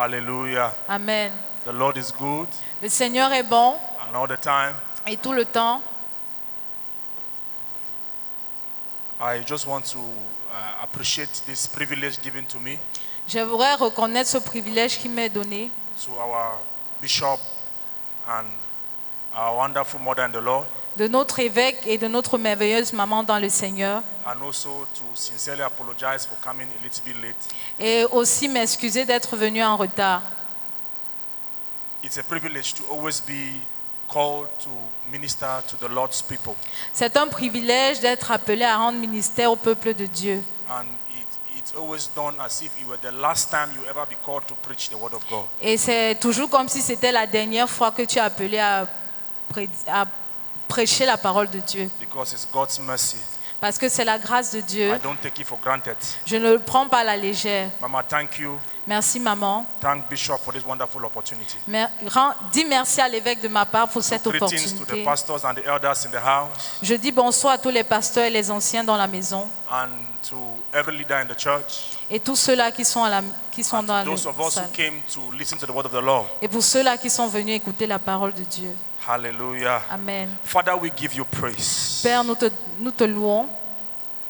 Hallelujah. Amen. The Lord is good. Le Seigneur est bon And all the time. et tout le temps. I just want to appreciate this privilege given to me, J'aimerais reconnaître ce privilège qui m'est donné to our bishop and our wonderful mother in the Lord, de notre évêque et de notre merveilleuse maman dans le Seigneur. and also to sincerely apologize for coming a little bit late. Et aussi m'excuser d'être venu en retard. It's a privilege to always be called to minister to the Lord's people. C'est un privilège d'être appelé à rendre ministère au peuple de Dieu. And it's always done as if it were the last time you ever be called to preach the word of God. Et c'est toujours comme si c'était la dernière fois que tu es appelé à prêcher la parole de Dieu. Because it's God's mercy. Parce que c'est la grâce de Dieu. I don't take it for granted. Je ne le prends pas à la légère. Mama, thank you. Merci maman. Thank Bishop for this wonderful opportunity. Dis merci à l'évêque de ma part pour cette Greetings to the opportunité. pastors and the elders in the house, Je dis bonsoir à tous les pasteurs et les anciens dans la maison and to every leader in the church, et tous ceux-là qui sont, and dans to those of la us who salle. came to listen to the word of the Lord. Et pour ceux-là qui sont venus écouter la parole de Dieu. Hallelujah. Amen. Father, we give you praise. Père, nous te louons,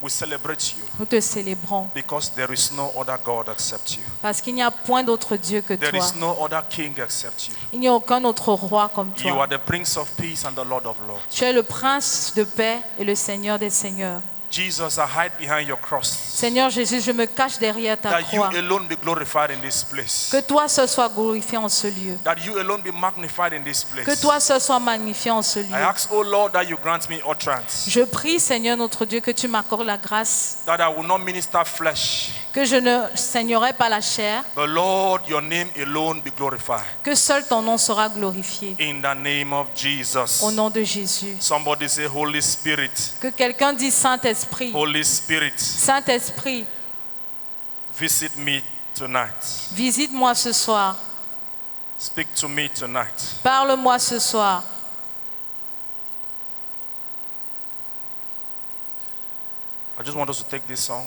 We celebrate you nous te célébrons. because there is no other God except you. Parce qu'il n'y a point d'autre Dieu que There toi. is no other king except you. Il n'y a aucun autre roi comme You toi. are the Prince of Peace and the Lord of Lords. Tu es le prince de paix et le Seigneur des seigneurs. Jesus, I hide behind your cross. Seigneur Jésus, je me cache derrière ta That you croix. alone be glorified in this place. Que toi seul sois glorifié en ce lieu. That you alone be magnified in this Que place. toi seul sois magnifié en ce I lieu. ask, oh Lord, that you grant me utterance. Je prie, Seigneur notre Dieu, que tu m'accordes la grâce, That I will not minister flesh. que je ne saignerai pas la chair, But Lord, your name alone be glorified. que seul ton nom sera glorifié. In the name of Jesus. Au nom de Jésus. Somebody say, Holy Spirit. Que quelqu'un dise Saint-Esprit. Holy Spirit, Saint-Esprit, visit me tonight. visite-moi ce soir. Speak to me tonight. Parle-moi ce soir. I just want us to take this song.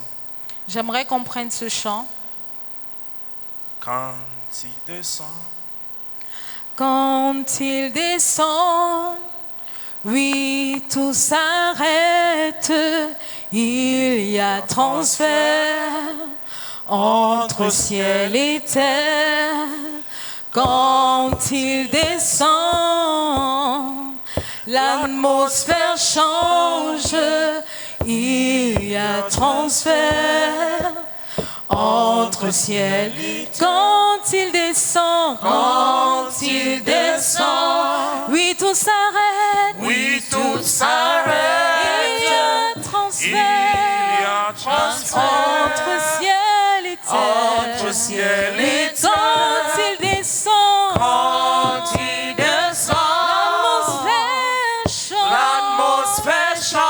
J'aimerais qu'on prenne ce chant. Quand il descend, Quand il descend, oui, tout s'arrête. Il y a transfert entre ciel et terre. Quand il descend, l'atmosphère change. Il y a transfert entre ciel et terre. Quand il descend, oui, tout s'arrête. oui, tout s'arrête. Il y a transfert entre ciel et terre. Entre ciel et terre. Quand il descend, l'atmosphère change.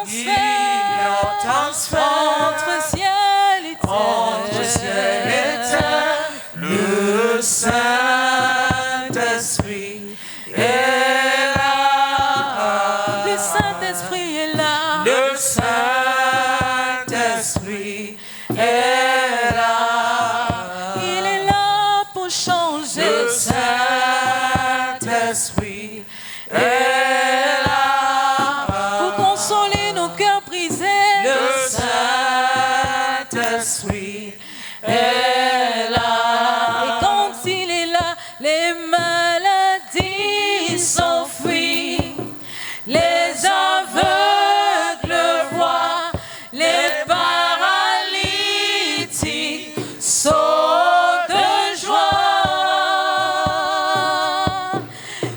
Il y a transfert entre ciel et terre. Le Saint-Esprit est là. Le Saint-Esprit est là. Le Saint-Esprit est là. Il est là pour changer. Le Saint-Esprit est là. Pour consoler nos cœurs brisés. Le Saint-Esprit est là. Et quand il est là, les maladies s'enfuient. Les aveugles voient. Les paralytiques sautent de joie.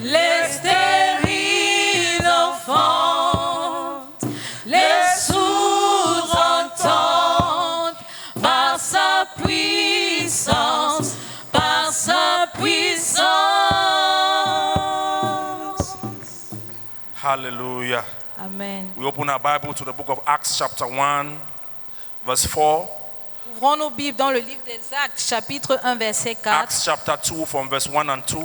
Les stériles enfantent. Les sourds entendent. Par sa puissance, par sa puissance. Hallelujah. Amen. We open our Bible to the book of Acts chapter 1, verse 4. Ouvrons nos Bibles dans le livre des Actes, chapitre 1, verset 4. Acts chapter 2 from verse 1 and 2.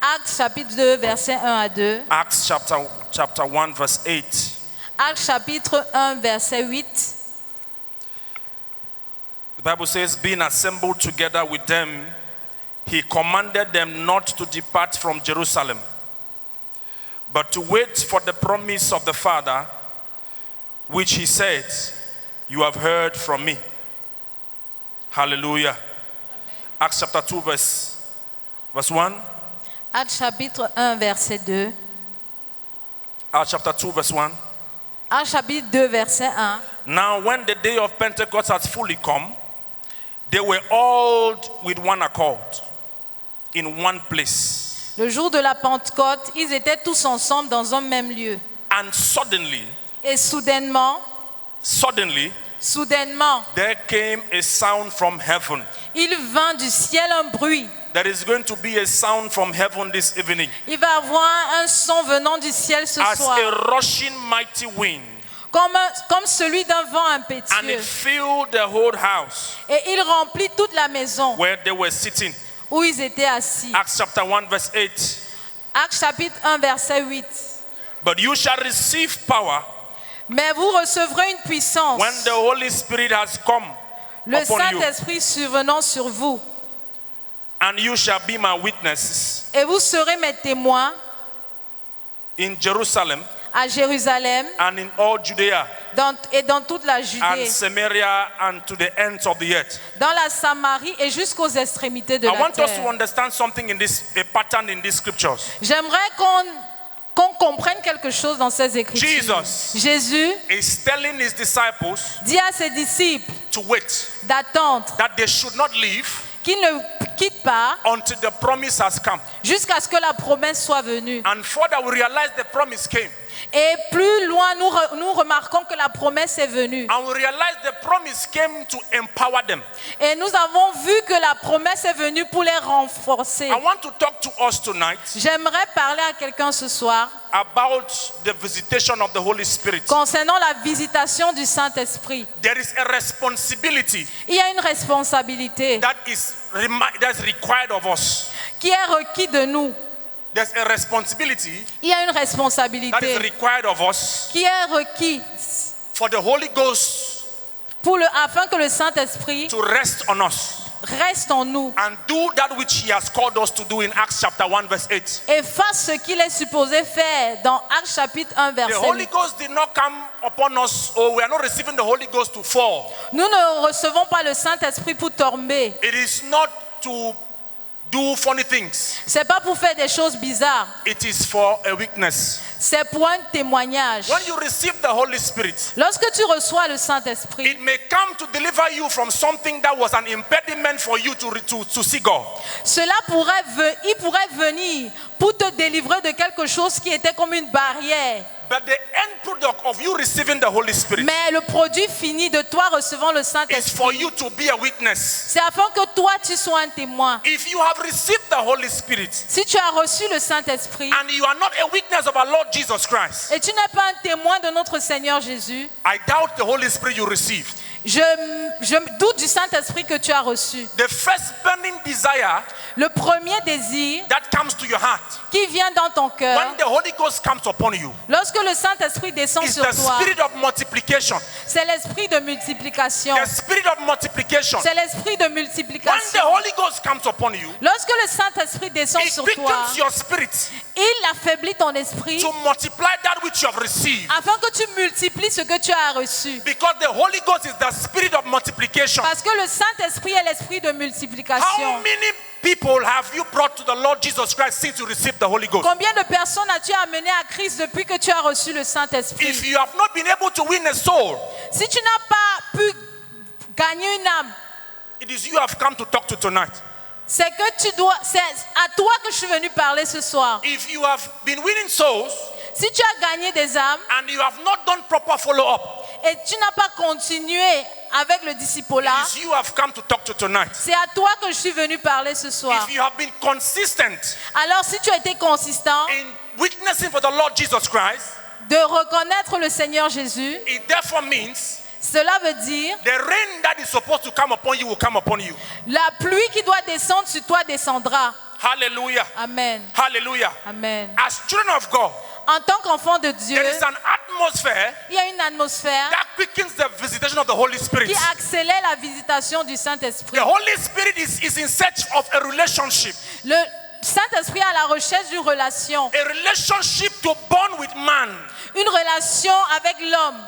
Actes, chapitre 2, verset 1 à 2. Acts chapter 1, verse 8. Actes, chapitre 1, verset 8. The Bible says, being assembled together with them, he commanded them not to depart from Jerusalem, but to wait for the promise of the Father, which he said, you have heard from me. Hallelujah. Acts chapter 2, verse 1. Actes chapitre 1, verset 2. Acts chapter 2, verse 1. Actes chapitre 2, verset 1. Now, when the day of Pentecost had fully come, they were all with one accord in one place. Le jour de la Pentecôte, ils étaient tous ensemble dans un même lieu. And suddenly, Et soudainement, there came a sound from heaven. il vint du ciel un bruit. There is going to be a sound from heaven this evening. Il va y avoir un son venant du ciel ce As soir, a rushing mighty wind. comme celui d'un vent And it impétueux. filled the whole house Et il remplit toute la maison where they were sitting. où ils étaient assis. Acts chapter 1, verse 8. Actes chapitre 1, verset 8. But you shall receive power Mais vous recevrez une puissance, when the Holy Spirit has come le upon you, Saint-Esprit survenant sur vous. and you shall be my witnesses Et vous serez mes témoins in Jerusalem à Jérusalem and in all Judea et dans toute la and Judée, Samaria and to the ends of the earth. dans la Samarie et jusqu'aux extrémités de I la want us to terre. understand something in this, a pattern in these scriptures. J'aimerais qu'on comprenne quelque chose dans ces Écritures. Jesus Jésus is telling his disciples dit à ses disciples to wait, d'attendre, that they should not leave qu'ils ne quittent pas until the promise has come. jusqu'à ce que la promesse soit venue. And further, we realize the promise came. Et plus loin, nous remarquons que la promesse est venue. And we realize the promise came to empower them. Et nous avons vu que la promesse est venue pour les renforcer. I want to talk to us tonight J'aimerais parler à quelqu'un ce soir about the visitation of the Holy Spirit. concernant la visitation du Saint-Esprit. There is a responsibility Il y a une responsabilité that is required of us. qui est requise de nous. There's a responsibility Il y a une that is responsabilité required of us qui est requise for the Holy Ghost afin que le Saint-Esprit to rest on us reste en nous and do that which he has called us to do in Acts chapter 1 verse 8. et fasse ce qu'il est supposé faire dans Actes chapitre 1 The verset Holy 8. Ghost did not come upon us, or we are not receiving the Holy Ghost to fall. Nous ne recevons pas le Saint-Esprit pour tomber. It is not to do funny things. C'est pas pour faire des choses bizarres. It is for a weakness. C'est pour un témoignage. When you receive the Holy Spirit, Lorsque tu reçois le Saint-Esprit, it may come to deliver you from something that was an impediment for you to see God. il pourrait venir pour te délivrer de quelque chose qui était comme une barrière. But the end product of you receiving the Holy Spirit Mais le produit fini de toi recevant le is Saint-Esprit, for you to be a witness. c'est afin que toi tu sois un témoin. If you have received the Holy Spirit Si tu as reçu le Saint-Esprit and you are not a witness of our Lord Jesus Christ, et tu n'es pas un témoin de notre Seigneur Jésus, I doubt the Holy Spirit you received. je doute du Saint-Esprit que tu as reçu. The first burning desire Le premier désir that comes to your heart qui vient dans ton cœur, when the Holy Ghost comes upon you lorsque le Saint-Esprit descend is sur the toi, spirit of multiplication. c'est l'esprit de multiplication. The spirit of multiplication. C'est l'esprit de When the multiplication. Holy Ghost comes upon you, Lorsque le Saint-Esprit descend it sur toi, quickens your spirit il affaiblit ton esprit to multiply that which you have received. afin que tu multiplies ce que tu as reçu. Because the Holy Ghost is the spirit of multiplication. Parce que le Saint-Esprit est l'esprit de How multiplication. many people have you brought to the Lord Jesus Christ since you received the Holy Ghost? Combien de personnes as-tu amené à Christ depuis que tu as reçu le If Saint-Esprit? you have not been able to win a soul, Si tu n'as pas pu gagner une âme, it is you have come to talk to tonight. c'est à toi que je suis venu parler ce soir. If you have been winning souls Si tu as gagné des âmes and you have not done proper follow-up, et tu n'as pas continué avec le disciple-là, it is you have come to talk to tonight. c'est à toi que je suis venu parler ce soir. If you have been consistent Alors si tu as été consistant in witnessing for the Lord Jesus Christ, de reconnaître le Seigneur Jésus, it therefore means cela veut dire the rain that is supposed to come upon you will come upon you. la pluie qui doit descendre sur toi descendra. Hallelujah. Amen. Hallelujah. Amen. As children of God, En tant qu'enfant de Dieu, there is an atmosphere Il y a une atmosphère that quickens the visitation of the Holy Spirit. qui accélère la visitation du Saint-Esprit. The Holy Spirit is in search of a relationship. Le Saint-Esprit est à la recherche d'une relation. A relationship to bond with man. Une relation avec l'homme.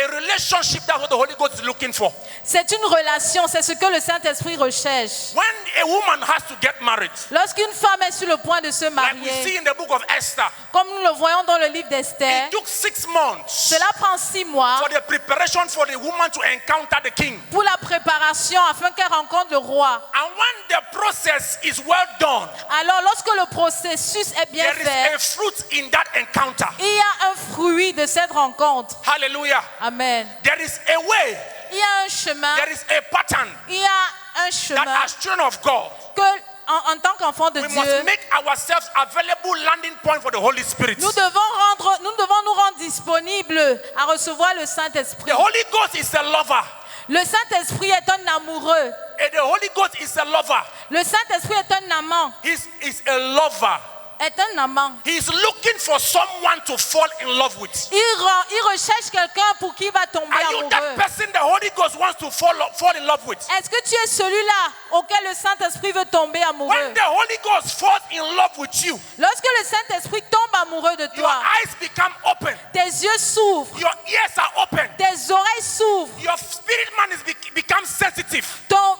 A relationship, that's what the Holy Ghost is looking for. C'est une relation, c'est ce que le Saint-Esprit recherche. When a woman has to get married, Lorsqu'une femme est sur le point de se like we see marier, in the book of Esther, comme nous le voyons dans le livre d'Esther, it took 6 months cela prend 6 mois for the preparation for the woman to encounter the king. pour la préparation afin qu'elle rencontre le roi. And when the process is well done, Alors lorsque le processus est bien there is fait, a fruit in that encounter. il y a un fruit de cette rencontre. Hallelujah. Amen. There is a way, Il y a un chemin, there is a pattern il y a un that chemin as children of God, que en tant qu'enfant de we must Dieu, make ourselves available landing point for the Holy Spirit. nous devons nous rendre disponibles à recevoir le Saint-Esprit. The Holy Ghost is a lover. Le Saint-Esprit est un amoureux. And the Holy Ghost is a lover. Le Saint-Esprit est un amant. He's a lover. Est un amant. He's looking for someone to fall in love with. Il recherche quelqu'un pour qui il va tomber Are you that amoureux. person the Holy Ghost wants to fall in love with? Est-ce que tu es celui-là auquel le Saint-Esprit veut tomber amoureux? When the Holy Ghost falls in love with you, Lorsque le Saint-Esprit tombe amoureux de your toi, eyes become open. tes yeux s'ouvrent, Your ears are open. tes oreilles s'ouvrent, Your spirit man becomes sensitive. ton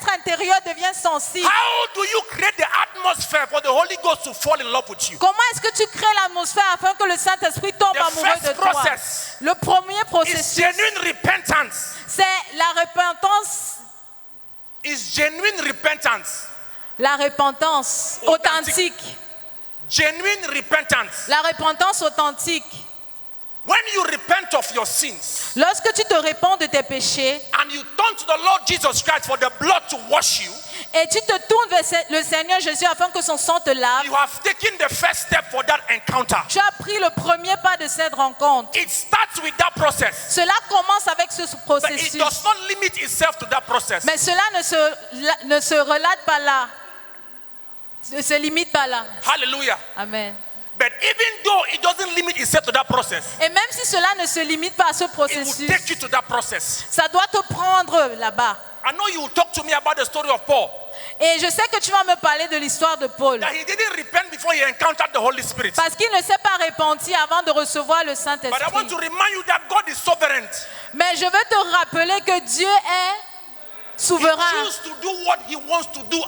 être intérieur devient sensible. How do you create the atmosphere for the Holy Ghost to fall in love with you? Comment est-ce que tu crées l'atmosphère afin que le Saint-Esprit tombe The amoureux de first toi? process Le premier is processus, genuine repentance. c'est la repentance. Is genuine repentance. La repentance authentique. Genuine repentance. La repentance authentique. When you repent of your sins Lorsque tu te répands de tes péchés and you turn to the Lord Jesus Christ for the blood to wash you, et tu te tournes vers le Seigneur Jésus afin que son sang te lave, you have taken the first step for that encounter. tu as pris le premier pas de cette rencontre. It starts with that process, Cela commence avec ce but it processus. does not limit itself to that process. Mais cela ne se relate pas là. Ne se limite pas là. Hallelujah. Amen. But even though it doesn't limit itself to that process, Et même si cela ne se limite pas à ce it will processus, take you to that process. ça doit te prendre là-bas. I know you will talk to me about the story of Paul, Et je sais que tu vas me parler de l'histoire de Paul. that he didn't repent before he encountered the Holy Spirit. Parce qu'il ne s'est pas repenti avant de recevoir le But I want Saint-Esprit. to remind you that God is sovereign. Mais je veux te rappeler que Dieu est He souverain. chooses to do what he wants to do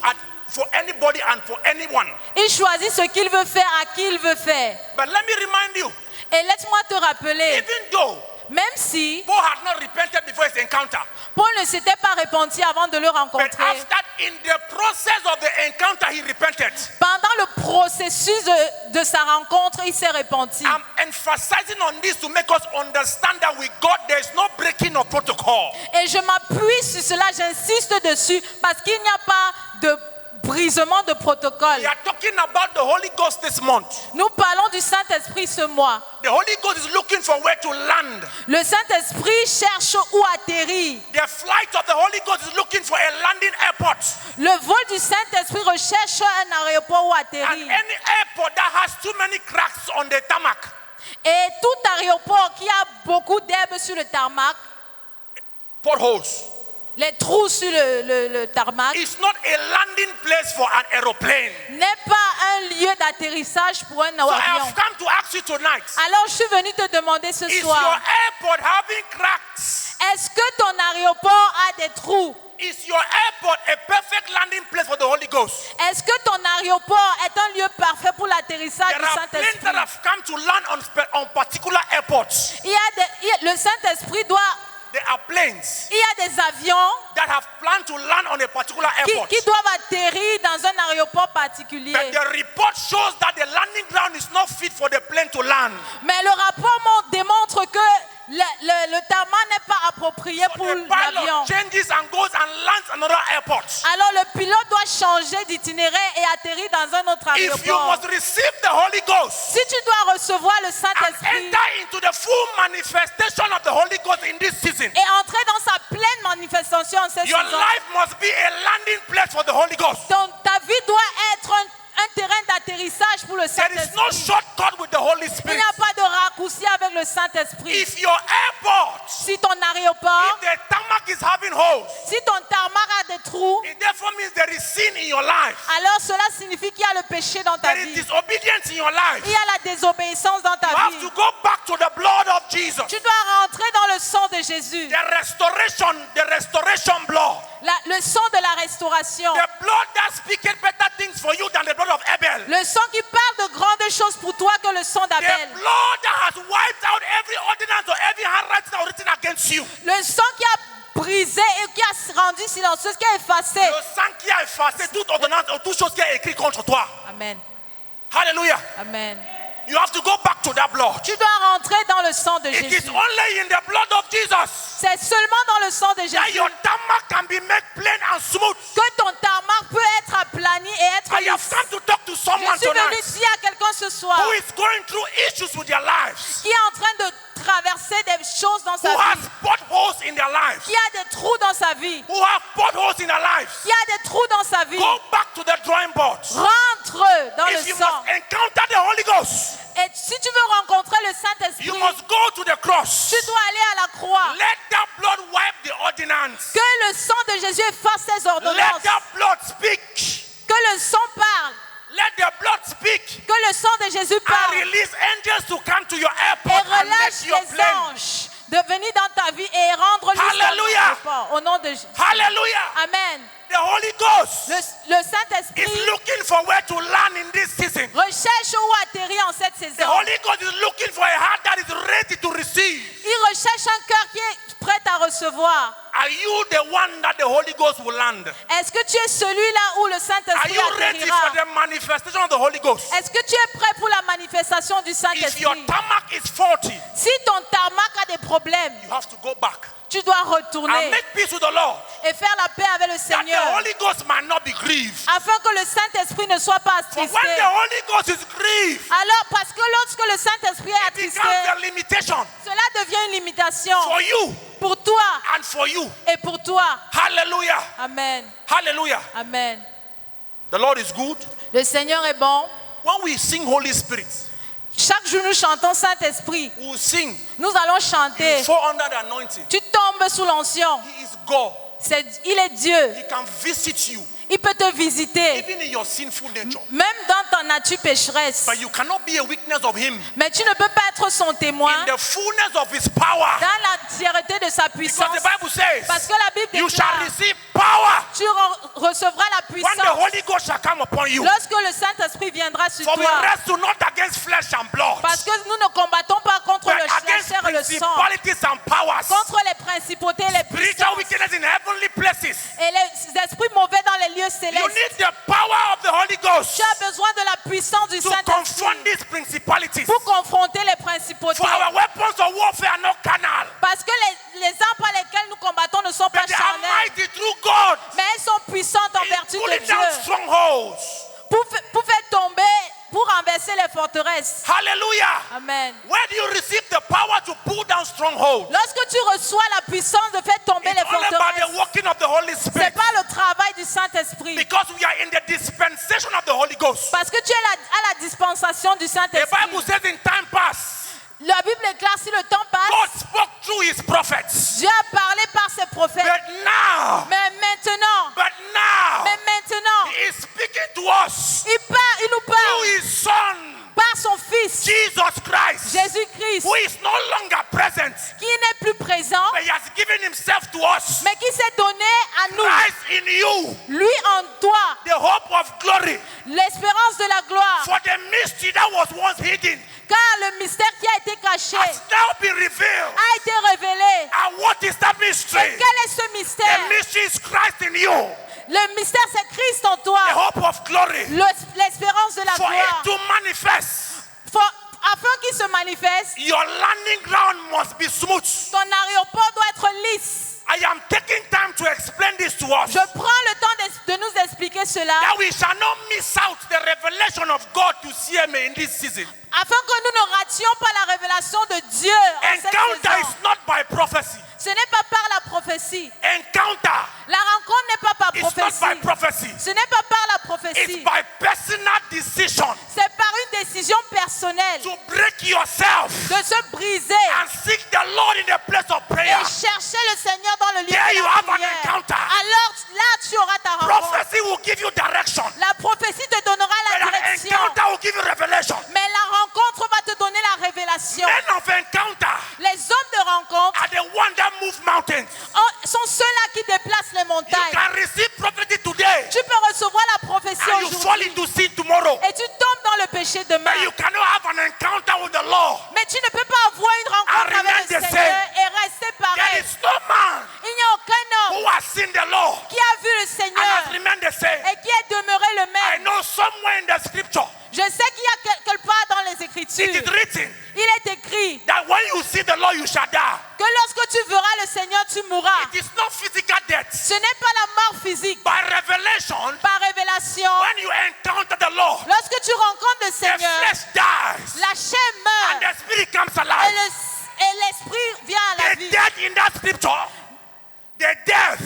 for anybody and for anyone. Il choisit ce qu'il veut faire à qui il veut faire. But let me remind you, Et laisse-moi te rappeler, even though même si Paul had not repented before his encounter, Paul ne s'était pas repenti avant de le but rencontrer, after in the process of the encounter he repented. pendant le processus de sa rencontre, il s'est repenti. I'm emphasizing on this to make us understand that with God there is no breaking of protocol. Et je m'appuie sur cela, j'insiste dessus, parce qu'il n'y a pas de brisement de protocole. We are talking about the Holy Ghost this month. Nous parlons du Saint-Esprit ce mois. The Holy Ghost is looking for where to land. Le Saint-Esprit cherche où atterrir. The flight of the Holy Ghost is looking for a landing airport. Le vol du Saint-Esprit recherche un aéroport où And atterrir. any airport that has too many cracks on the tarmac, Et tout aéroport qui a beaucoup d'herbe sur le tarmac, potholes, les trous sur le tarmac, is not a landing place for an aeroplane. n'est pas un lieu d'atterrissage pour un So I avion. have come to ask you tonight, Alors je suis venue te demander ce is your soir, airport having cracks? est-ce que ton aéroport a des trous? Is your airport a perfect landing place for the Holy Ghost? Est-ce que ton aéroport est un lieu parfait pour l'atterrissage There du are planes Saint-Esprit? that have come to land on particular airports. Le Saint-Esprit There are planes il y a des avions that have planned to land on a particular airport. qui doivent atterrir dans un aéroport particulier. But the report shows that the landing ground is not fit for the plane to land. Mais le rapport démontre que le tarmac n'est pas approprié So pour the l'avion. pilot changes and goes and lands another airport. Alors le pilote doit changer d'itinéraire et atterrir dans un autre If you aéroport. must receive the Holy Ghost Si tu dois recevoir le and Saint-Esprit enter into the full manifestation of the Holy Ghost in this season, et entrer dans sa pleine manifestation en cette your saison, life must be a landing place for the Holy Ghost. ta vie doit être un terrain d'atterrissage pour le There is no Saint-Esprit. shortcut with the Holy Il Spirit. n'y a pas de souci avec le Saint-Esprit. If your airport, Si ton aéroport, if the tarmac is having holes, si ton tarmac a des trous, it therefore means there is sin in your life. alors cela signifie qu'il y a le péché dans ta There is vie. disobedience in your life. Il y a la désobéissance dans ta You have vie. to go back to the blood of Jesus. Tu dois rentrer dans le sang de Jésus. The restoration blood. Le sang de la restauration. The blood that speaketh better things for you than the blood of Abel. Le sang qui parle de grandes choses pour toi que le sang The d'Abel. blood that has wiped out every ordinance or every handwriting or written against you. Le sang qui a brisé et qui a rendu silencieuse, qui a effacé. Le sang qui a effacé toute ordonnance ou toute chose qui est écrite contre toi. Amen. Hallelujah. Amen. You have to go back to that blood. Tu dois rentrer dans le sang de It is Jésus. only in the blood of Jesus C'est seulement dans le sang de that Jésus your tarmac can be made plain and smooth. que ton tarmac peut être aplani et être I have lisse. come to talk to someone Je suis venu tonight dire à quelqu'un ce soir who is going through issues with their lives, qui est en train de traverser des choses dans sa who has vie, potholes in their lives, qui a des trous dans sa vie, who have potholes in their lives. qui a des trous dans sa vie. Go back to the drawing board. Rentre dans If le you sang. must encounter the Holy Ghost, Et si tu veux rencontrer le you Saint-Esprit, must go to the cross. tu dois aller à la croix. Let that blood wipe the ordinance. Que le sang de Jésus efface ses Let ordonnances. that blood speak. Que le sang parle. Let the blood speak Que le sang de Jésus and parle. release angels to come to your Et airport and relâche make your les plane. anges de venir dans ta vie et rendre Hallelujah. l'histoire au nom de Jésus. Hallelujah. Amen. The Holy Ghost Le Saint-Esprit is looking for where to land in this season. recherche où atterrir en cette The saison. Holy Ghost is looking for a heart that is ready to receive. Il recherche un cœur qui est prêt à recevoir. Are you the one that the Holy Ghost will land? Est-ce que tu es celui-là où le Are Saint-Esprit you ready atterrira? for the manifestation of the Holy Ghost? Est-ce que tu es prêt pour la manifestation du If your Saint-Esprit? tarmac is faulty, Si ton tarmac a des problèmes, you have to go back tu dois and retourner make peace with the Lord, et faire la paix avec le that the Seigneur Holy Ghost might not be grieved. afin que le Saint-Esprit ne soit pas For when attristé. the Holy Ghost is grieved, Alors, parce que lorsque le Saint-Esprit est it attristé, becomes a limitation cela devient une limitation for you pour toi and for you. et pour toi. Hallelujah. Amen. Hallelujah. Amen. The Lord is good. Le Seigneur est bon. When we sing Holy Spirit, Chaque jour, nous chantons Saint-Esprit. we will sing. Nous allons You chanter. fall under the anointing. Tu tombes sous l'onction. He is God. Il est Dieu. He can visit you, Il peut te visiter, even in your sinful nature. même dans ta nature pécheresse. But you cannot be a witness of Him Mais tu ne peux pas être son témoin in the fullness of His power. dans l'entièreté de sa Because puissance. the Bible says, Parce que la Bible you shall déclare, receive power tu recevras la when the puissance Holy Ghost shall come upon you. lorsque le Saint-Esprit viendra sur For we toi. wrestle not against flesh and blood, Parce que nous ne combattons pas contre but la against chair et le sang, principalities and powers, contre les principautés et les spiritual puissances wickedness in heavenly places. et les esprits mauvais dans les lieux You célestes. need the power of the Holy Ghost Tu as besoin de la puissance du to Saint-Esprit confront these principalities. pour confronter les principautés. For our weapons of warfare are not carnal, Parce que les armes par lesquelles nous combattons ne sont pas but they are charnelles, mighty through God mais elles sont puissantes en in vertu de pulling Dieu down strongholds. pour faire tomber, pour renverser les forteresses. Hallelujah. Amen. Where do you receive the power to pull down strongholds? Lorsque tu reçois la puissance de faire tomber It's les all about the forteresses, working of the Holy c'est Spirit. pas le travail du Saint-Esprit. Because we are in the dispensation of the Holy Ghost. Parce que tu es à la dispensation du The Saint-Esprit. Bible says in time past, La Bible déclare si le temps passe, God spoke through His prophets. Dieu a parlé par ses prophètes. But now, Mais maintenant, He is speaking to us il nous through parle His Son, par son Fils, Jesus Christ, Jésus-Christ, who is no longer present, qui n'est plus présent, but He has given Himself to us. mais qui s'est donné à nous. Christ in you, Lui en toi, the hope of glory, l'espérance de la gloire. for the mystery that was once hidden Car le mystère qui a été caché has now been revealed. a été révélé. And what is that Et mystery? quel est ce mystère? The mystery is Christ in you, Le mystère, c'est Christ en toi. the hope of glory, L'espérance de la for gloire. it to manifest. Afin qu'il se manifeste, Your landing ground must be smooth. ton aéroport doit être lisse. I am taking time to explain this to us, Je prends le temps de nous expliquer cela, that we shall not miss out the revelation of God to CMA in this season. afin que nous ne rations pas la révélation de Dieu en cette Encounter saison. is not by prophecy. Ce n'est pas par la prophétie. Encounter La rencontre n'est pas par is not by prophétie. prophecy. Ce n'est pas par la prophétie. by personal decision C'est par une décision personnelle to break yourself de se briser and seek the Lord in the place of prayer. et chercher le Seigneur dans le lieu There de you la have an prière. encounter. Alors là, tu auras ta rencontre. Prophecy will give you direction. La prophétie te donnera la But an direction. encounter will give you revelation. Mais la rencontre va te donner la révélation. Men of encounter Les hommes de rencontre are the ones that move mountains. sont ceux-là qui déplacent les You montagnes. can receive prophecy today Tu peux recevoir la prophétie and you fall aujourd'hui into sin tomorrow. et tu tombes dans le péché demain. But you cannot have an encounter with the Lord. Mais tu ne peux pas avoir une rencontre And remain avec le the Seigneur same. et rester There pareil. is no man Il n'y a aucun homme who has seen the Lord qui a vu le and has Seigneur remained the same. et qui est demeuré le I même. know somewhere in the scripture Je sais qu'il y a quelque part dans les it is Écritures, written il est écrit that when you see the Lord you shall die. que lorsque tu verras le Seigneur, tu mourras. It is not physical death. Ce n'est pas la mort physique. By revelation, Par révélation, when you encounter the Lord, lorsque tu rencontres le the Seigneur, flesh dies la chair and meurt the spirit comes et alive. l'esprit vient à la The vie. death in that scripture, the death,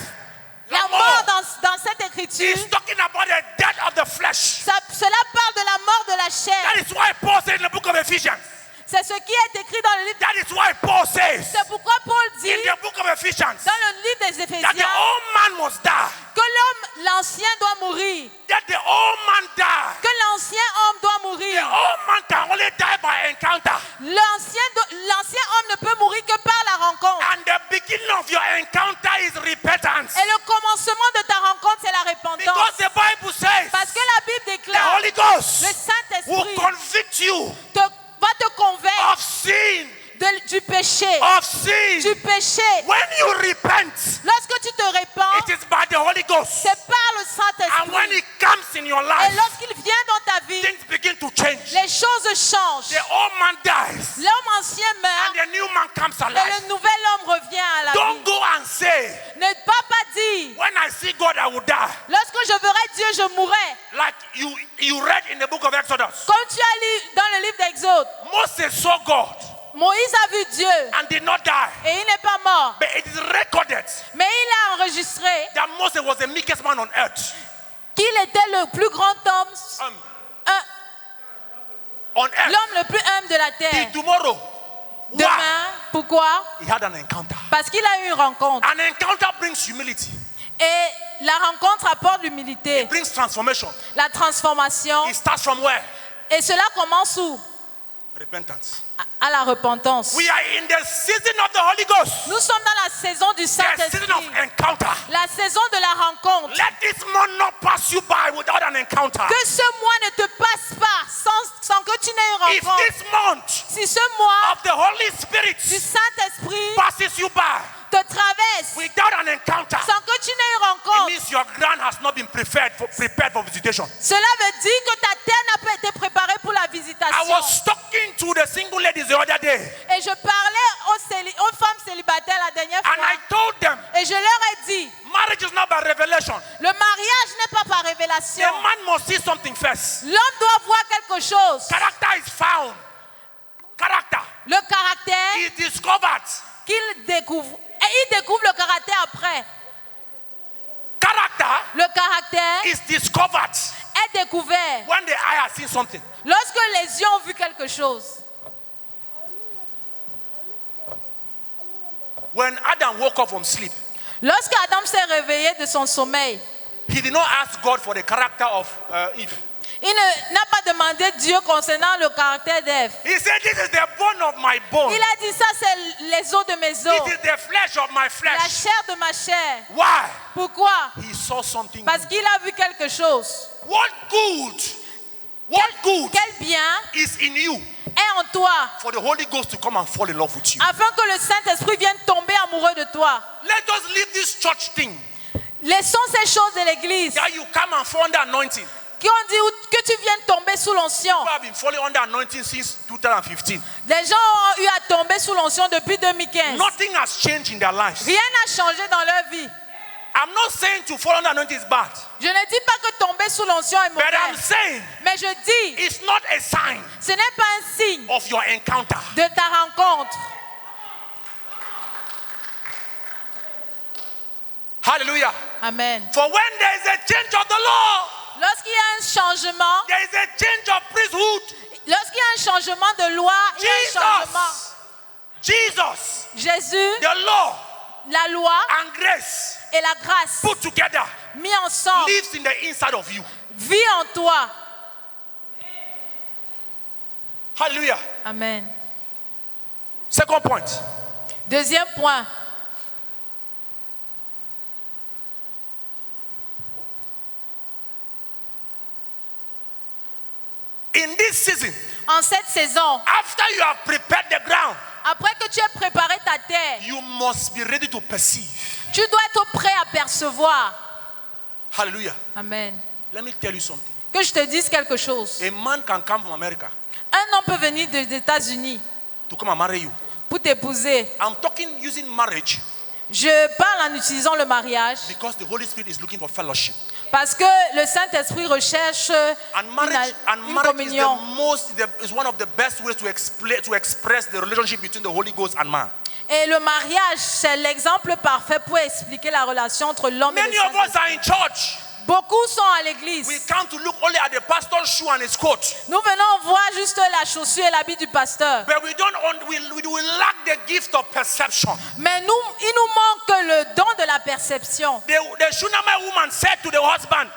La mort dans cette écriture, is talking about the death of the flesh. cela parle de la mort de la That chair. is why Paul said in the book of Ephesians. C'est ce qui est écrit dans le livre. That is why Paul says C'est pourquoi Paul dit in the book of Ephesians dans le livre des that the Éphésiens old man must die. que l'ancien doit mourir, That the old man died. que l'ancien homme doit The mourir. old man can only die by encounter. L'ancien homme ne peut mourir que par la rencontre. And the beginning of your encounter is repentance. Et le commencement de ta rencontre, c'est la Because repentance. the Bible says Parce que la Bible the déclare, Holy Ghost le will Saint-Esprit convict you va te convaincre of sin. du péché. Of sin. Du péché. When you repent, Lorsque tu te répands, it is by the Holy Ghost. c'est par le And when Saint-Esprit. it comes in your Et life, lorsqu'il vient dans ta vie, things begin to change. les choses changent. The old man dies L'homme ancien and meurt the new man comes et alive. le nouvel homme revient à la Don't vie. go and say, Ne pas dire, when I see God, I will die. lorsque je verrai Dieu, je mourrai. Like you read in the book of Exodus. Comme tu as lu dans le livre d'Exode, Moses saw God Moïse a vu Dieu and did not die. et il n'est pas mort. But it is recorded Mais il a enregistré that Moses was the meekest man on earth. qu'il était le plus grand homme, On earth. l'homme le plus humble de la terre. Till tomorrow. Why? Demain, pourquoi? He had an encounter. Parce qu'il a eu une rencontre. An encounter brings humility. Et la rencontre apporte l'humilité, It brings transformation. la transformation. It starts from where? Et cela commence où? Repentance. À la repentance. We are in the season of the Holy Ghost. Nous sommes dans la saison du The season of Saint-Esprit, encounter. la saison de la rencontre. Let this month not pass you by without an encounter. Que ce mois ne te passe pas sans que tu n'aies une If rencontre. this month Si ce mois of the Holy Spirit du Saint-Esprit passes you by te traverse without an encounter, sans que tu n'aies une it rencontre, means your ground has not been prepared for visitation. cela veut dire que ta terre n'a pas été préparée pour la I visitation. was talking to the single ladies the other day, Et je parlais aux femmes célibataires la dernière and fois. I told them, Et je leur ai dit, marriage is not by revelation. le mariage n'est pas par révélation. The man must see something first. L'homme doit voir quelque chose. Character is found. Character Le caractère is discovered. qu'il découvre. Et il découvre le caractère après. Character Le caractère is discovered est découvert when the eye has seen something. lorsque les yeux ont vu quelque chose. When Adam woke up from sleep, Lorsque Adam s'est réveillé de son sommeil, he did not ask God for the character of Eve. il n'a pas demandé Dieu concernant le caractère d'Ève. He said, this is the bone of my bone. Il a dit ça, c'est les os de mes This os, is the flesh of my la flesh. chair de ma chair. Why? Pourquoi? He saw something. Parce qu'il a vu quelque chose. What good? What good Quel bien is in you est en toi for the Holy Ghost to come and fall in love with you? afin que le Saint-Esprit vienne tomber amoureux de toi. Let us leave this church thing Laissons ces choses de l'église that you come and fall under anointing. qui ont dit que tu viennes tomber sous l'onction. People have been falling under anointing since 2015. Les gens ont eu à tomber sous l'onction depuis 2015. Nothing has changed in their lives. Rien n'a changé dans leur vie. I'm not saying to fall under anointing is bad, Je ne dis pas que tomber sous l'onction est but I'm mauvais. saying Mais je dis, it's not a sign ce n'est pas un signe of your encounter. de ta rencontre. Hallelujah. Amen. For when there is a change of the law, Lorsqu'il y changement de loi, il y a un changement. Jesus, Jésus, the law la loi and grace et la grâce put together mis ensemble lives in the inside of you. vit en toi. Hallelujah. Amen. Second point. Deuxième point. In this season, En cette saison, after you have prepared the ground, après que tu aies préparé ta terre, you must be ready to perceive. tu dois être prêt à percevoir. Hallelujah. Amen. Let me tell you something. Que je te dise quelque chose. A man can come from America Un homme peut venir des États-Unis to come and marry you. pour t'épouser. I'm talking using marriage Je parle en utilisant le mariage because the Holy Spirit is looking for fellowship. parce que le Saint-Esprit recherche And marriage, une communion. is one of the best ways to express the relationship between the Holy Ghost and man. Et le mariage, c'est l'exemple parfait pour expliquer la relation entre l'homme et le Many of us Saint-Esprit. are in church. Beaucoup sont à l'église. We come to look only at the pastor's shoe and his coat. Nous venons voir juste la chaussure et l'habit du pasteur. But we lack the gift of perception. Mais il nous manque le don de la perception. The Shunammite woman said to the husband,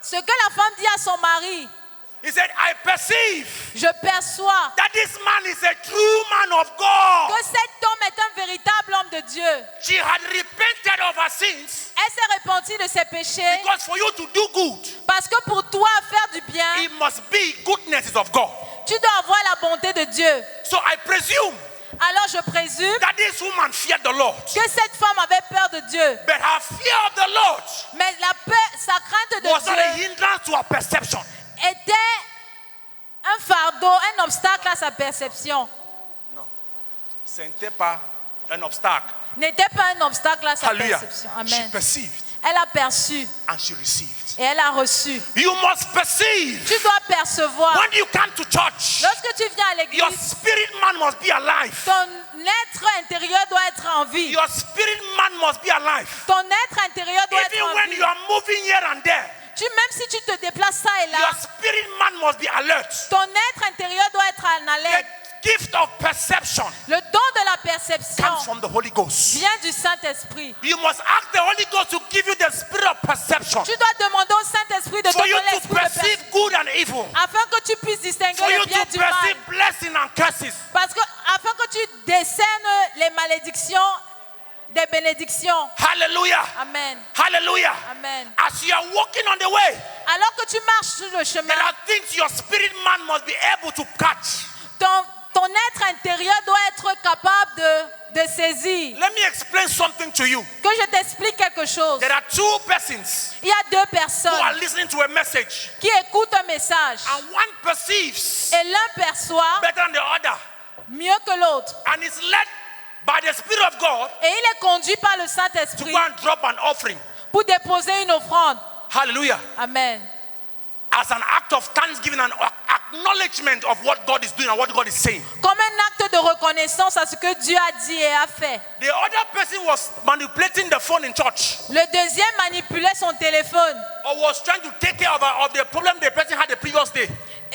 Ce que la femme dit à son mari, he said, I perceive je perçois that this man is a true man of God. que cet homme est un véritable homme de Dieu. She had repented of her sins Elle s'est repentie de ses péchés because for you to do good, parce que pour toi faire du bien, it must be goodness of God. tu dois avoir la bonté de Dieu. So I presume Alors je présume that this woman feared the Lord. que cette femme avait peur de Dieu. But her fear of the Lord Mais sa crainte de was not a Dieu hindrance to her perception. était un fardeau, un obstacle à sa perception. Ce n'était pas un obstacle. N'était pas un obstacle à sa Hallelujah. perception. She Amen. perceived Elle a perçu and she received. et elle a reçu. You must perceive. Tu dois percevoir. When you come to church, Lorsque tu viens à your l'église, spirit man must be alive. ton être intérieur doit être en vie. Your spirit man must be alive. Ton être intérieur doit être Even en when vie. you are moving here and there, Même si tu te déplaces ça et là, your spirit man must be alert. ton être intérieur doit être en alerte. The gift of perception Le don de la perception comes from the Holy Ghost. vient du Saint-Esprit. You must ask the Holy Ghost to give you the spirit of perception Tu dois demander au Saint-Esprit de te for you donner to l'esprit de perception perceive good and evil, afin que tu puisses distinguer for you le bien to du mal. perceive blessing and curses. Parce que afin que tu décernes les malédictions des bénédictions. Hallelujah. Amen. Hallelujah. Amen. As you are walking on the way, Alors que tu marches sur le chemin, there are things your spirit man must be able to catch. ton être intérieur doit être capable de saisir. Let me explain something to you. Que je t'explique quelque chose. There are two persons Il y a deux who are personnes listening to a message, qui écoutent un message and one perceives et l'un perçoit better than the other, mieux que l'autre. and is led by the Spirit of God Et il est conduit par le to Saint-Esprit go and drop an offering. pour déposer une offrande. Hallelujah. Amen. As an act of thanksgiving and acknowledgement of what God is doing and what God is saying. Comme un acte de reconnaissance à ce que Dieu a dit et a fait. The other person was manipulating the phone in church, Le deuxième manipulait son téléphone or was trying to take care of the problem the person had the previous day.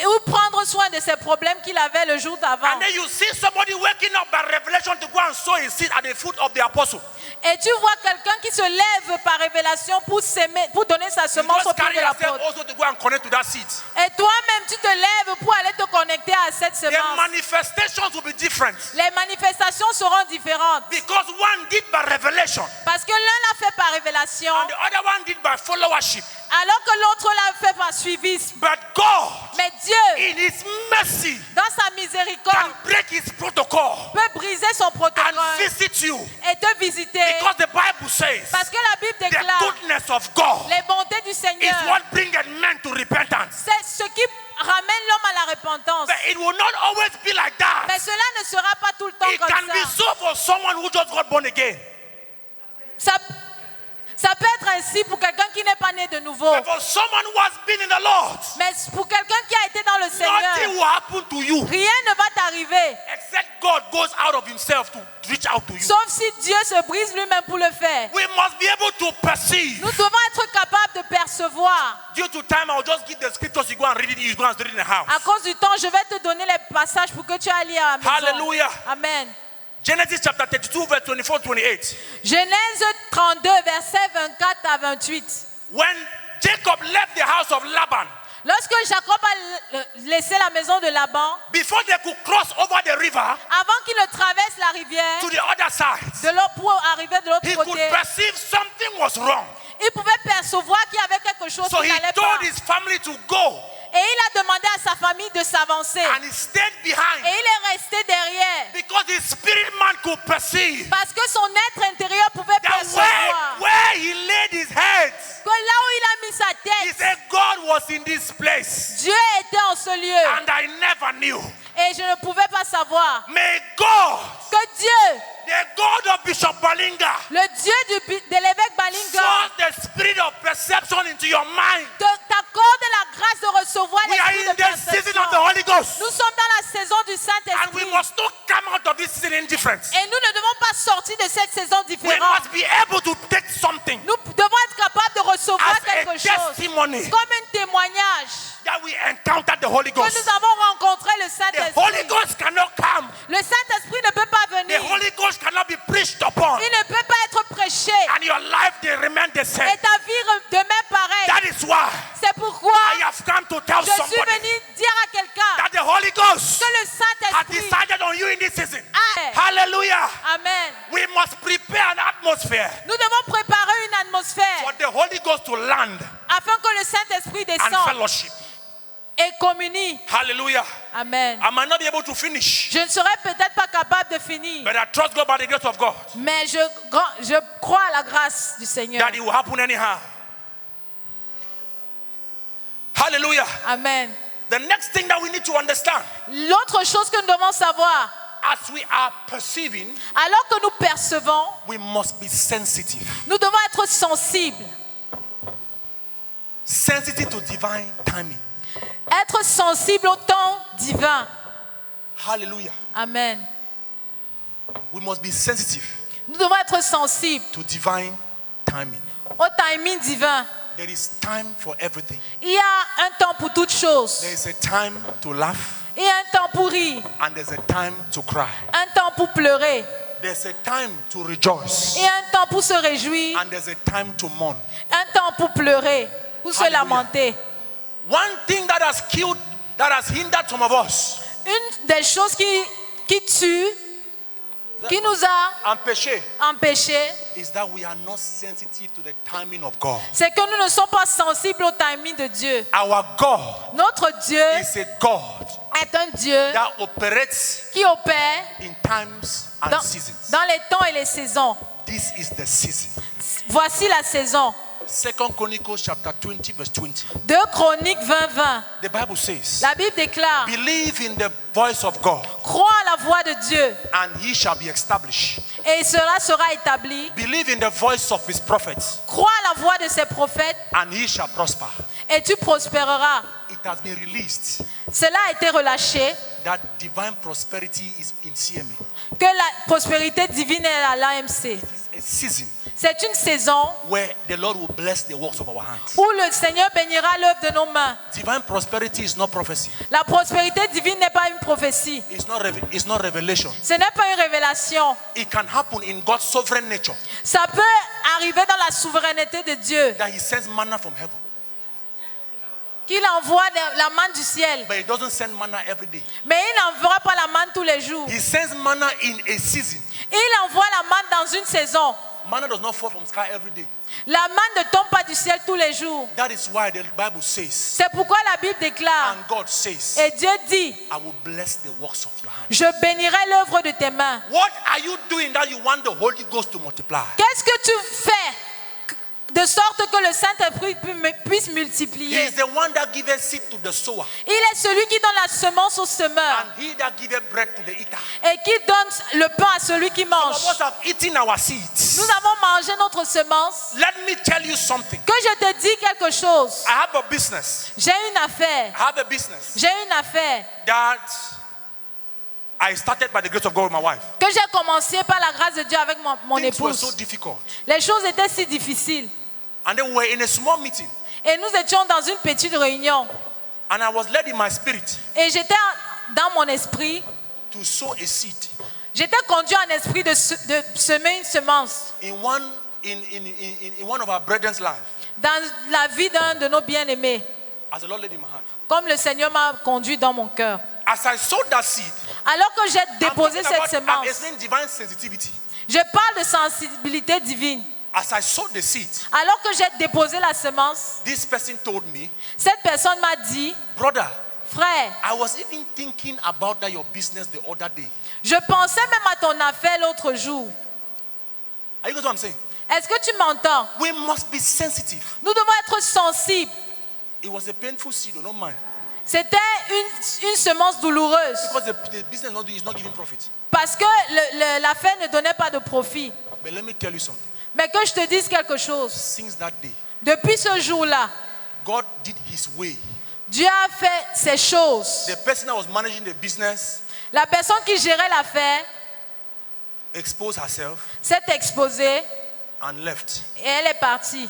ou prendre soin de ses problèmes qu'il avait le jour d'avant. And then you see somebody waking up by revelation to go and sow his seed at the foot of the apostle. Et tu vois quelqu'un qui se lève par révélation pour s'aimer, pour donner sa You semence au just pied carry de yourself l'apôtre. also to go and connect to that seed. Et toi-même, tu te lèves pour aller te connecter à cette The semence. manifestations will be different Les manifestations seront différentes. because one did by revelation Parce que l'un l'a fait par révélation, and the other one did by followership. alors que l'autre l'a fait par suivisme. But God, Mais Dieu, in His mercy, dans sa can miséricorde, break His protocol peut briser son protocole and visit you et te visiter. because the Bible says Parce que la Bible the déclare goodness of God les bontés du is Seigneur. what bringeth men to repentance. C'est ce qui ramène l'homme à la repentance. But it will not always be like Mais that. cela ne sera pas tout le temps It can comme be ça. so for someone who just got born again. Ça peut être ainsi pour quelqu'un qui n'est pas né de nouveau. But for someone who has been in the Lord, Mais pour quelqu'un qui a été dans le nothing Seigneur, will happen to you rien ne va t'arriver. except God goes out of himself to reach out to you. Sauf si Dieu se brise lui-même pour le faire. We must be able to perceive. Nous devons être capables de percevoir. Due to time, I'll just give the scriptures. You go and read it. You go and read it in the house. À cause du temps, je vais te donner les passages pour que tu ailles lire à la maison. Hallelujah. Amen. Genesis chapter 32, verse 24-28. Genèse 32, versets 24 à 28. When Jacob left the house of Laban, Lorsque Jacob a laissé la maison de Laban, before they could cross over the river avant qu'il ne traverse la rivière to the other side, de l'autre pour arriver de l'autre he could côté, perceive something was wrong. il pouvait percevoir qu'il y avait quelque chose So qui he n'allait pas. told his family to go, Et il a demandé à sa famille de s'avancer. and he stayed Et behind il est resté derrière. because his spirit man could perceive Parce que son être intérieur pouvait that percevoir where he laid his head, que là où il a mis sa he tête, said God was in this place, Dieu était en ce lieu. and I never knew. Et je ne pouvais pas savoir May God, que Dieu, the God of Bishop Balinga, le Dieu de l'évêque Balinga, force the spirit of perception into your mind. t'accorde la grâce de recevoir We are l'esprit in de the season perception. of the Holy Ghost, Nous sommes dans la saison du and we Saint-Esprit. must not come out of this season indifferent. Et nous ne devons pas sortir de cette saison We différente. must be able to take something Nous devons être capables de recevoir as a quelque chose testimony comme un témoignage that we encountered the Holy que Ghost. nous avons rencontré le The Holy Saint-Esprit. Ghost cannot come. Le Saint-Esprit ne peut pas The venir. Holy Ghost cannot be preached upon, Il ne peut pas être prêché. and your life they remain the same. Et ta vie demeure pareille. That is why C'est pourquoi I have come to tell je suis somebody venu dire à quelqu'un that the Holy Ghost que le has Saint-Esprit decided on you in this season. a... Hallelujah. Amen. We must prepare an atmosphere Nous devons préparer une atmosphère for the Holy Ghost to land afin que le Saint-Esprit and descende fellowship. et communie. Hallelujah. Amen. I might not be able to finish, Je ne serai peut-être pas capable de finir, but I trust God by the grace of God mais je crois à la grâce du Seigneur. that it will happen anyhow. Hallelujah. Amen. The next thing that we need to understand, L'autre chose que nous devons savoir, as we are perceiving, alors que nous percevons, we must be sensitive. nous devons être sensibles. Sensitive to divine timing. Être sensibles au temps divin. Hallelujah. Amen. We must be sensitive Nous devons être sensibles to divine timing. au timing divin. There is time for everything. Il y a un temps pour toutes choses. There is a time to laugh, Il y a un temps pour rire, and there's a time to cry. un temps pour pleurer. There's a time to rejoice, Il y a un temps pour se réjouir, and there's a time to mourn. un temps pour pleurer, pour se Alléluia. lamenter. One thing that has killed, that has hindered some of us, Une des choses qui tue, qui nous a empêché, empêchés, is that we are not sensitive to the timing of God. c'est que nous ne sommes pas sensibles au timing de Dieu. Our God Notre Dieu is a God est un Dieu that operates qui opère in times and dans, seasons. dans les temps et les saisons. This is the season. Voici la saison. 2 Chronicles chapter 20 verse 20. 2 Chroniques 20-20. The Bible says, La Bible déclare, believe in the voice of God, crois à la voix de Dieu and he shall be established. et cela sera établi. Believe in the voice of his prophets, Crois à la voix de ses prophètes and he shall prosper. et tu prospéreras. It has been released Cela a été relâché, that divine prosperity is in CMA. que la prospérité divine est à l'AMC. It's a season C'est une saison where the Lord will bless the works of our hands. où le Seigneur bénira l'œuvre de nos mains. Divine prosperity is not prophecy. La prospérité divine n'est pas une prophétie. It's not revelation. Ce n'est pas une révélation. It can happen in God's sovereign nature, Ça peut arriver dans la souveraineté de Dieu, that he sends manna from heaven. qu'il envoie la manne du ciel. But he doesn't send manna every day. Mais il n'enverra pas la manne tous les jours. He sends manna in a season. Il envoie la manne dans une saison. Manna does not fall from sky every day. La manne ne tombe pas du ciel tous les jours. That is why the Bible says, C'est pourquoi la Bible déclare, and God says, et Dieu dit, I will bless the works of your hands. je bénirai l'œuvre de tes mains. What are you doing that you want the Holy Ghost to multiply? Qu'est-ce que tu fais de sorte que le Saint-Esprit puisse He multiplier? is the one that giveth seed to the sower, Il est celui qui donne la semence au semeur and he that giveth bread to the eater. et qui donne le pain à celui qui Some mange. of us have eaten our seeds. Nous avons mangé notre semence. Let me tell you something. Que je te dis quelque chose. I have a business. J'ai une affaire. I have a business J'ai une affaire that I started by the grace of God with my wife. que j'ai commencé par la grâce de Dieu avec mon Things were so épouse. difficult. Les choses étaient si difficiles. And then we were in a small meeting. Et nous étions dans une petite réunion. And I was led in my spirit Et j'étais dans mon esprit, to sow a seed j'étais conduit en esprit de semer une semence in one of our brethren's life. dans la vie d'un de nos bien-aimés, As the Lord led in my heart. comme le Seigneur m'a conduit dans mon cœur. As I sowed that seed, Alors que j'ai I'm déposé talking cette about, I'm semence, explaining divine sensitivity. je parle de sensibilité divine. As I sowed the seed, Alors que j'ai déposé la semence, this person told me, cette personne m'a dit, brother, frère, I was even thinking about that your business the other day. je pensais même à ton affaire l'autre jour. Are you getting what I'm saying? Est-ce que tu m'entends? We must be sensitive. Nous devons être sensibles. It was a painful seed, don't mind. C'était une semence douloureuse Because the business is not giving profit. parce que l'affaire ne donnait pas de profit. But let me tell you something. Mais que je te dise quelque chose. Since that day, Depuis ce jour-là, God did his way. Dieu a fait ces choses. The person that was managing the business La personne qui gérait l'affaire exposed herself s'est exposée and left. et elle est partie.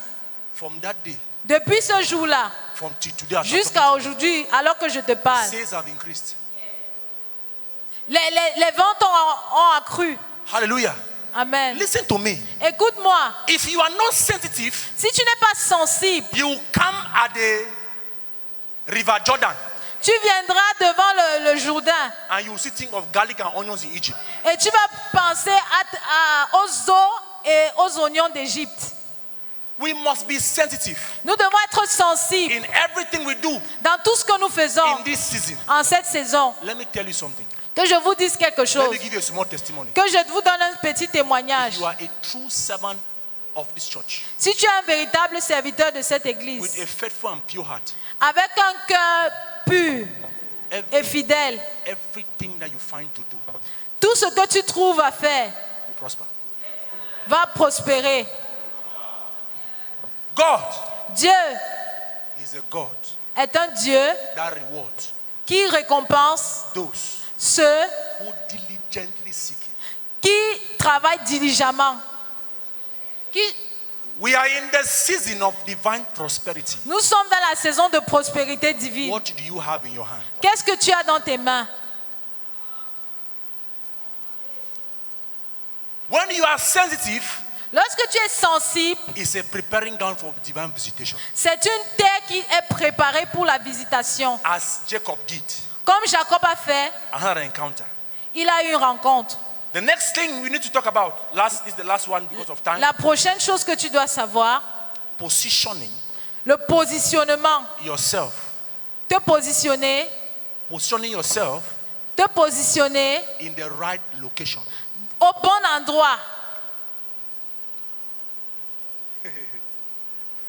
From that day, Depuis ce jour-là, from today, jusqu'à aujourd'hui, alors que je te parle, sales have increased. les ventes ont accru. Hallelujah. Amen. Listen to me. Écoute-moi, If you are not sensitive, si tu n'es pas sensible, you will come at the River Jordan tu viendras devant le Jourdain and you will see things of garlic and onions in Egypt. et tu vas penser aux os et aux oignons d'Égypte. We must be sensitive Nous devons être sensibles in everything we do dans tout ce que nous faisons in this season. en cette saison. Let me tell you something. Que je vous dise quelque Let chose, me give you a small testimony. que je vous donne un petit témoignage. You are a true servant of this church Si tu es un véritable serviteur de cette with église, a faithful and pure heart. avec un cœur pur et fidèle, Everything that you find to do tout ce que tu trouves à faire will prosper. va prospérer. God Dieu is a God est un Dieu that rewards qui récompense those ceux who diligently seek Him. qui travaillent diligemment. We are in the season of divine prosperity. Nous sommes dans la saison de prospérité divine. What do you have in your hand? Qu'est-ce que tu as dans tes mains? When you are sensitive, Lorsque tu es sensible, it's a preparing down for divine visitation. c'est une terre qui est préparée pour la visitation. As Jacob did, Comme Jacob a fait, another encounter. il a eu une rencontre. The next thing we need to talk about, is the last one because of time, La prochaine chose que tu dois savoir, positioning le positionnement. yourself. Te positionner In the right location. au bon endroit.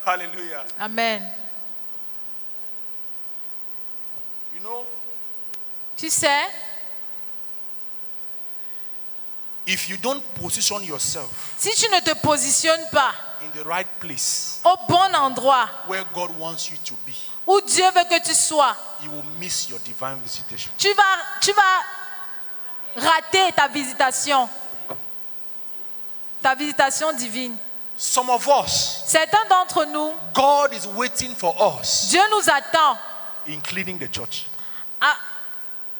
Hallelujah. Amen. You know, Tu sais, if you don't position yourself si tu ne te positionnes pas in the right place au bon endroit where God wants you to be, où Dieu veut que tu sois, you will miss your divine visitation. tu vas rater ta visitation divine. Some of us, Certains d'entre nous, God is waiting for us Dieu nous attend in cleaning the church.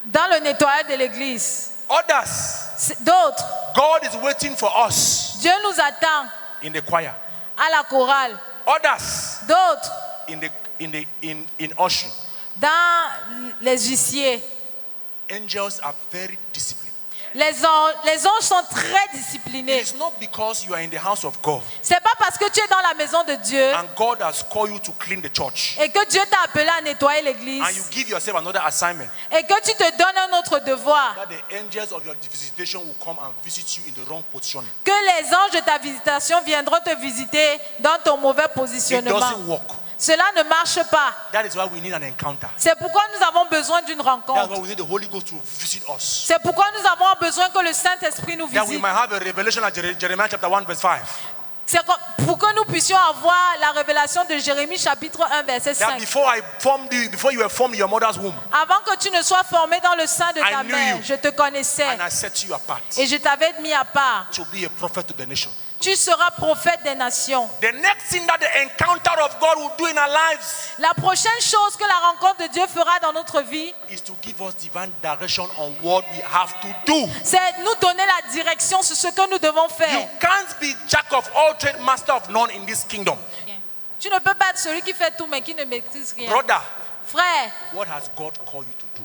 dans le nettoyage de l'église. Others, D'autres, God is waiting for us Dieu nous attend in the choir. à la chorale. Others, D'autres, in ushering. dans les huissiers. Angels are very disciplined. Les anges sont très disciplinés. It's not because you are in the house of God C'est pas parce que tu es dans la maison de Dieu and God has called you to clean the church et que Dieu t'a appelé à nettoyer and you l'église give yourself another assignment et que tu te donnes un autre devoir, that the angels of your visitation will come and visit you in the wrong positioning. que les anges de ta visitation viendront te visiter dans ton mauvais It positionnement. doesn't work. Cela ne marche pas. That is why we need an encounter. C'est pourquoi nous avons besoin d'une That's rencontre. why we need the Holy Ghost to visit us. C'est pourquoi nous avons besoin que le Saint-Esprit nous That we visite. might have a revelation like Jeremiah chapter 1 verse 5. C'est pour que nous puissions avoir la révélation de Jérémie chapitre 1 verset That 5. before you were formed in your mother's womb, Avant que tu ne sois formé dans le sein de I ta knew mère, you. je te connaissais and I set you apart et je t'avais mis à part. to be a prophet to the nation. Tu seras prophète des nations. The next thing that the encounter of God will do in our lives La prochaine chose que la rencontre de Dieu fera dans notre vie, is to give us divine direction on what we have to do. c'est nous donner la direction sur ce que nous devons You faire. can't be jack of all trade, master of none in this kingdom. Tu ne peux pas être celui qui fait tout mais qui ne maîtrise rien. Brother, Frère, what has God called you to do?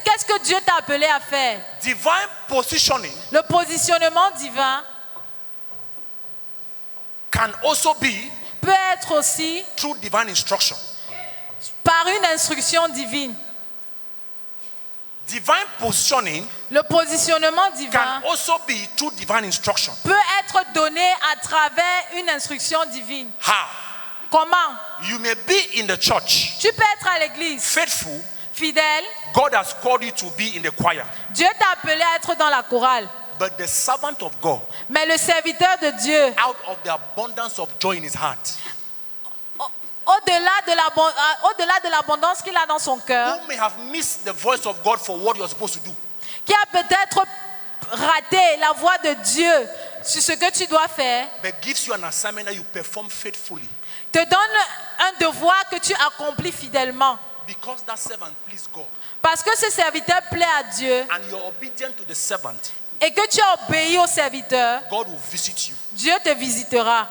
qu'est-ce que Dieu t'a appelé à faire? Divine positioning Le positionnement divin can also be peut être aussi through divine instruction. par une instruction divine. Divine positioning Le positionnement divin can also be through divine instruction. peut être donné à travers une instruction divine. How? Comment? You may be in the church, Tu peux être à l'église, faithful. fidèle. God has called you to be in the choir. Dieu t'a appelé à être dans la chorale. But the servant of God, Mais le serviteur de Dieu, out of the abundance of joy in his heart, au-delà de l'abondance qu'il a dans son cœur, who may have missed the voice of God for what you're supposed to do, qui a peut-être raté la voix de Dieu sur ce que tu dois faire, but gives you an assignment that you perform faithfully. te donne un devoir que tu accomplis fidèlement. Because that servant pleased God Parce que ce serviteur plaît à Dieu and you're obedient to the servant, et que tu as obéi au serviteur, God will visit you. Dieu te visitera.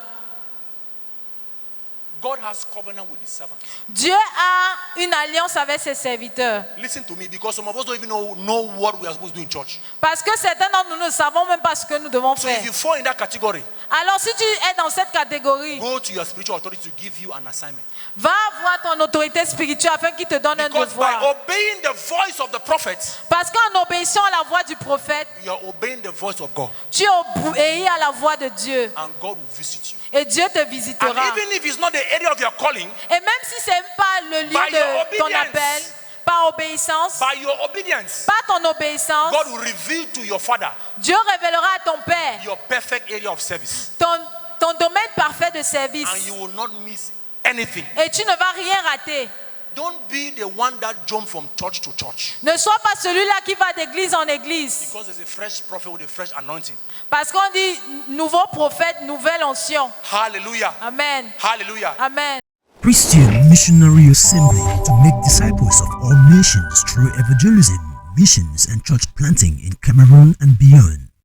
God has covenant with his servant. Dieu a une alliance avec ses serviteurs. Listen to me, because some of us don't even know what we are supposed to do in church. Parce que certains d'entre nous ne savons même pas ce que nous devons So faire. if you fall in that category, Alors si tu es dans cette catégorie, go to your spiritual authority to give you an assignment. va voir ton autorité spirituelle afin qu'il te donne un Because by devoir. obeying the voice of the prophet, Parce qu'en obéissant à la voix du prophète, you are obeying the voice of God, tu obéis à la voix de Dieu. and God will visit you. Et Dieu te And visitera. even if it's not the area of your calling, Et même si ce n'est pas le lieu By your de ton obedience. appel, par obéissance, by your obedience, par ton obéissance, God will reveal to your father Dieu révélera à ton Père your perfect area of service, ton domaine parfait de service. and you will not miss anything. Et tu ne vas rien rater. Don't be the one that jump from church to church, Ne sois pas celui-là qui va d'église en église. because there's a fresh prophet with a fresh anointing. Parce qu'on dit nouveau prophète, nouvelle onction. Hallelujah. Amen. Hallelujah. Amen. Christian Missionary Assembly to make disciples of all nations through evangelism, missions, and church planting in Cameroon and beyond.